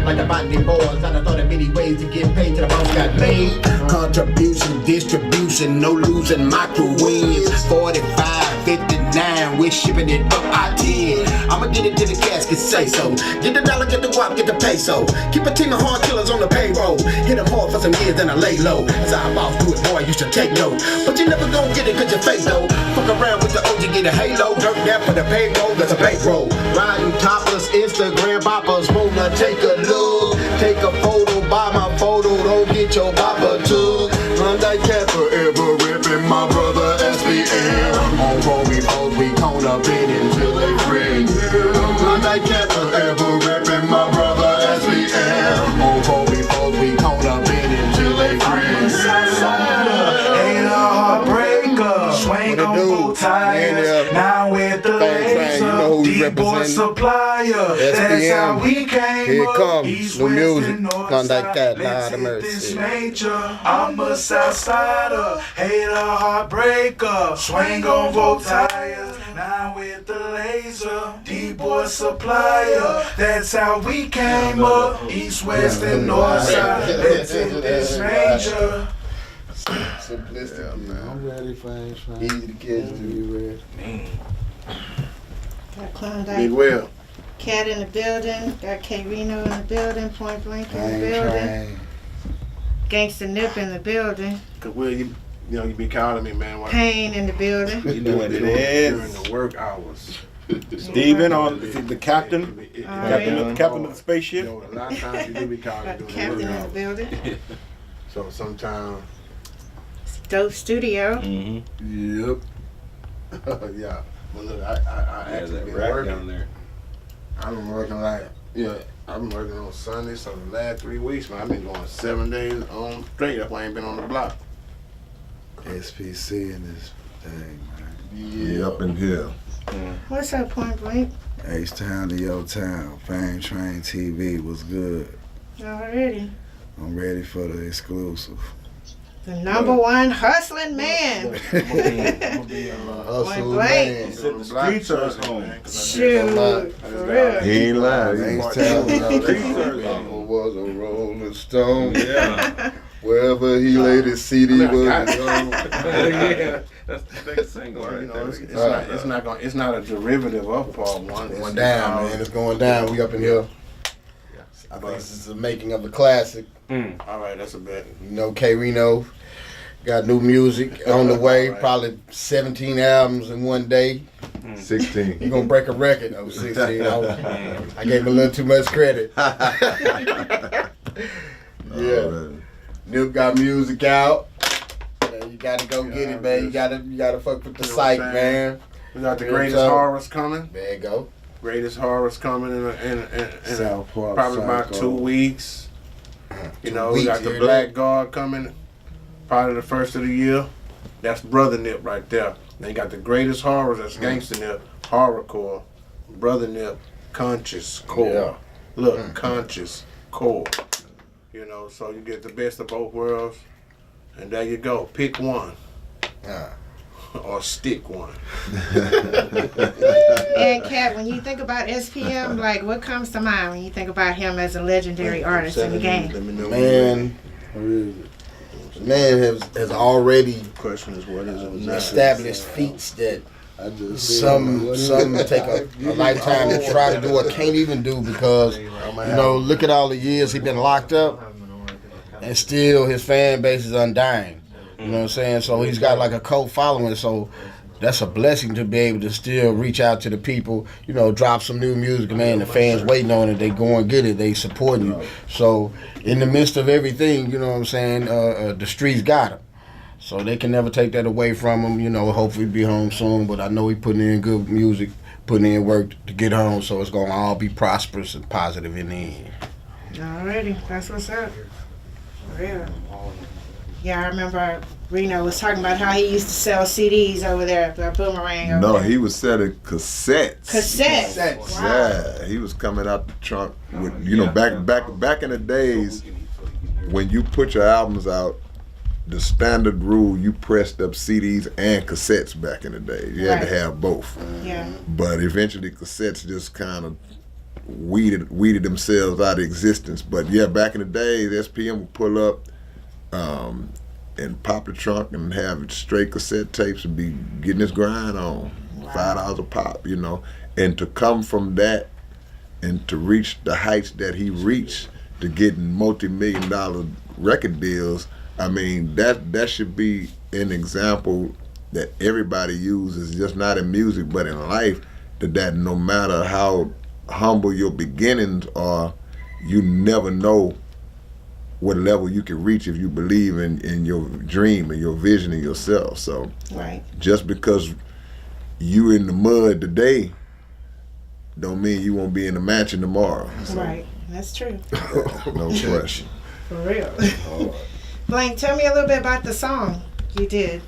like the botany boys. I thought of many ways to get paid till the boss got laid. Contribution, distribution, no losing microwaves. 45, 59, we're shipping it up I-10. I'ma get it to the casket, say so. Get the dollar, get the guap, get the peso. Keep a team of hard killers on the payroll. Hit them hard for some years, then I lay low. As our boss do it, boy, I used to take note. But you never gon' get it cause you fake though. Fuck around with the OG, get a halo. Dirt down for the payroll, that's a bankroll. Riding topless, Instagram poppers, wanna take a look. Take a photo, buy my photo, don't get your papa too. Monday cat forever ripping my brother SPM. On phone before we count up in until they free. Monday cat forever ripping my brother SPM. On phone before we count up in until they free. Ain't a heartbreaker, swing on both tires. Now with the laser, D-boy supplier. That's how we came. Here it comes, East, new west, music, and north Klondike side. Cat, Let's Lord of hit this mercy. major. I'm a Southsider, hate a heartbreaker, swing on both tires. Now with the laser, D-boy supplier. That's how we came up. East, west, and north side. Let's hit this major. Simplistic, man. I'm ready for it. Easy to catch, dude. Got Klondike Big Will. Cat in the building. Got K Reno in the building. Point Blank in the Train, building. train. Gangsta Nip in the building. Cause Will, you be calling me, man. What Pain in the building. You know what it during is. the work hours. Steven, the captain, Alright. captain of the spaceship. You know, a lot of times you do be calling Got during Captain the in work the hours. building. So sometimes, Dope Studio. Mm-hmm. Yep. yeah. But look, I actually been working. there. I've been working I've been working on Sunday, so the last 3 weeks, man, I've been going 7 days on straight. That's why I ain't been on the block. SPC in this thing, man. Yeah, up in here. What's up, Point Blank? H-Town to Yo Town. Fame Train TV was good. Already. I'm ready for the exclusive. The number one hustling man. I'm be Hustle, blank. man. Said the streets are his home. Shoot. For real. He ain't lying. H-Town H-Town was a rolling stone. Yeah. Wherever he laid his CD was got it. gone. Yeah. That's the big single You right know, there. it's not a derivative of part one. Going down, man. It's going down. We up in here. I think this is the making of the classic. All right, that's a bet. You know, K Reno got new music on the way. Right. Probably 17 albums in one day. 16. He gonna break a record. Oh, 16. I gave him a little too much credit. Yeah. Nip got music out. Yeah, you gotta go get it, man. You gotta fuck with the You know site, what I'm saying? man. We got the Real greatest talk. horrors coming. There you go. Greatest horrors coming in South Park probably about Psycho. 2 weeks. You 2 know, we got weeks, the yeah. Black Guard coming, probably the first of the year. That's Brother Nip right there. Then you got the greatest horrors. That's Gangsta Nip, horrorcore. Brother Nip, conscious core. Yeah. Look, conscious core. You know, so you get the best of both worlds, and there you go. Pick one. Yeah. Or stick one. And Cat, when you think about SPM, like what comes to mind when you think about him as a legendary artist in the game? Let me know. Man, the man has already The question is, what is it now? established feats that I just some take a lifetime to try to do or can't even do because, you know, look at all the years he been locked up and still his fan base is undying. You know what I'm saying? So he's got like a cult following, so that's a blessing to be able to still reach out to the people, you know, drop some new music, man. The fans waiting on it, they go and get it, they supporting you. So in the midst of everything, you know what I'm saying, the streets got him. So they can never take that away from him, you know, hopefully be home soon, but I know he putting in good music, putting in work to get home, so it's gonna all be prosperous and positive in the end. Alrighty, that's what's up. For real. Yeah, I remember Reno was talking about how he used to sell CDs over there at Boomerang. Over No, there. he was selling cassettes. Cassettes. Wow. Yeah, he was coming out the trunk with, you know, back in the days when you put your albums out, the standard rule, you pressed up CDs and cassettes back in the day. You had to Right. have both. Yeah. But eventually cassettes just kind of weeded themselves out of existence. But yeah, back in the days, SPM would pull up and pop the trunk and have straight cassette tapes and be getting his grind on. $5 a pop, you know. And to come from that and to reach the heights that he reached, to getting multi-million-dollar record deals, I mean, that should be an example that everybody uses, just not in music but in life, that no matter how humble your beginnings are, you never know what level you can reach if you believe in your dream and your vision and yourself. So just because you in the mud today don't mean you won't be in the mansion tomorrow. So. Right, that's true. No question. For real. Blaine, tell me a little bit about the song you did.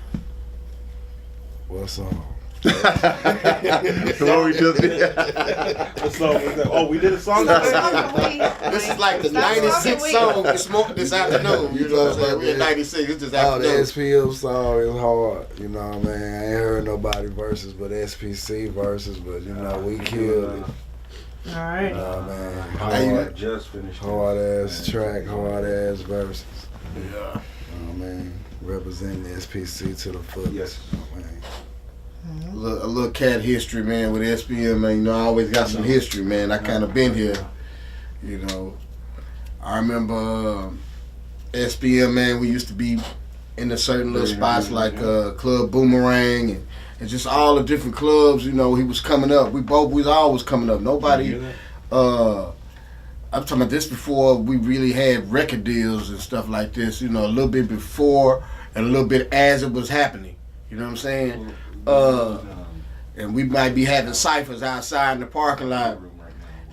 What song? What we just did. What song was that? Oh, we did a song. This is like the 96 song this afternoon. You know what I'm saying? We're 96. It's just Oh, the afternoon. SPM song is hard. You know what I mean? I ain't heard nobody verses but SPC verses, but you know, we killed it. All right. You know what I mean? Hey, Just finished. Hard ass track, hard ass verses. Yeah. You know what I mean? Representing the SPC to the fullest. Yes. You know what I mean? A little cat history, man, with SPM, man. You know, I always got some history, man. I kind of been here, you know. I remember SPM, man, we used to be in the certain little spots like Club Boomerang and just all the different clubs, you know, he was coming up. We was always coming up. Nobody, I'm talking about this before we really had record deals and stuff like this, you know, a little bit before and a little bit as it was happening. You know what I'm saying? And we might be having ciphers outside in the parking lot.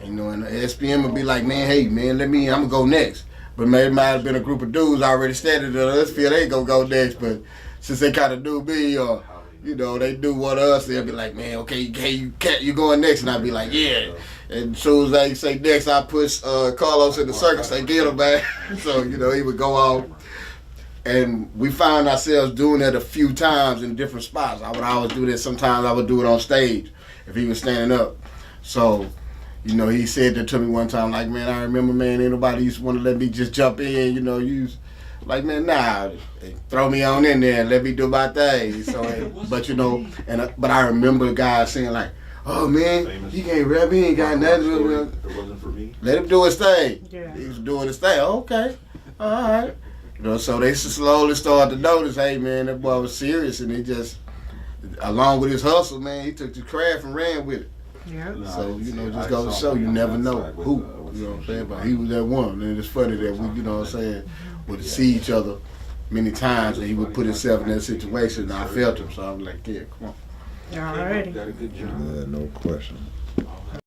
You know, and the SPM would be like, man, hey, man, I'm going to go next. But maybe it might have been a group of dudes already standing there. Let's feel they going to go next. But since they kind of do me, or, you know, they do one of us, they'll be like, man, okay, you going next? And I'll be like, yeah. And as soon as they say next, I push Carlos in the circle, say, get him, man. So, you know, he would go off. And we found ourselves doing that a few times in different spots. I would always do that. Sometimes I would do it on stage if he was standing up. So, you know, he said that to me one time, like, man, I remember, man, ain't nobody used to want to let me just jump in, you know, like, man, nah, throw me on in there and let me do my thing. So, but, you know, but I remember guys saying, like, oh, man, he can't rap, he ain't got nothing to do with it. It wasn't for me. Let him do his thing. Yeah. He was doing his thing. Okay, all right. You know, so they slowly started to notice, hey, man, that boy was serious, and he just, along with his hustle, man, he took the craft and ran with it. Yeah. So, you know, just goes to show you never know who, you know what I'm saying, but he was that one, and it's funny that we, you know what I'm saying, would see each other many times, and he would put himself in that situation, and I felt him, so I was like, yeah, come on. Alrighty. Got a good job. Yeah, no question.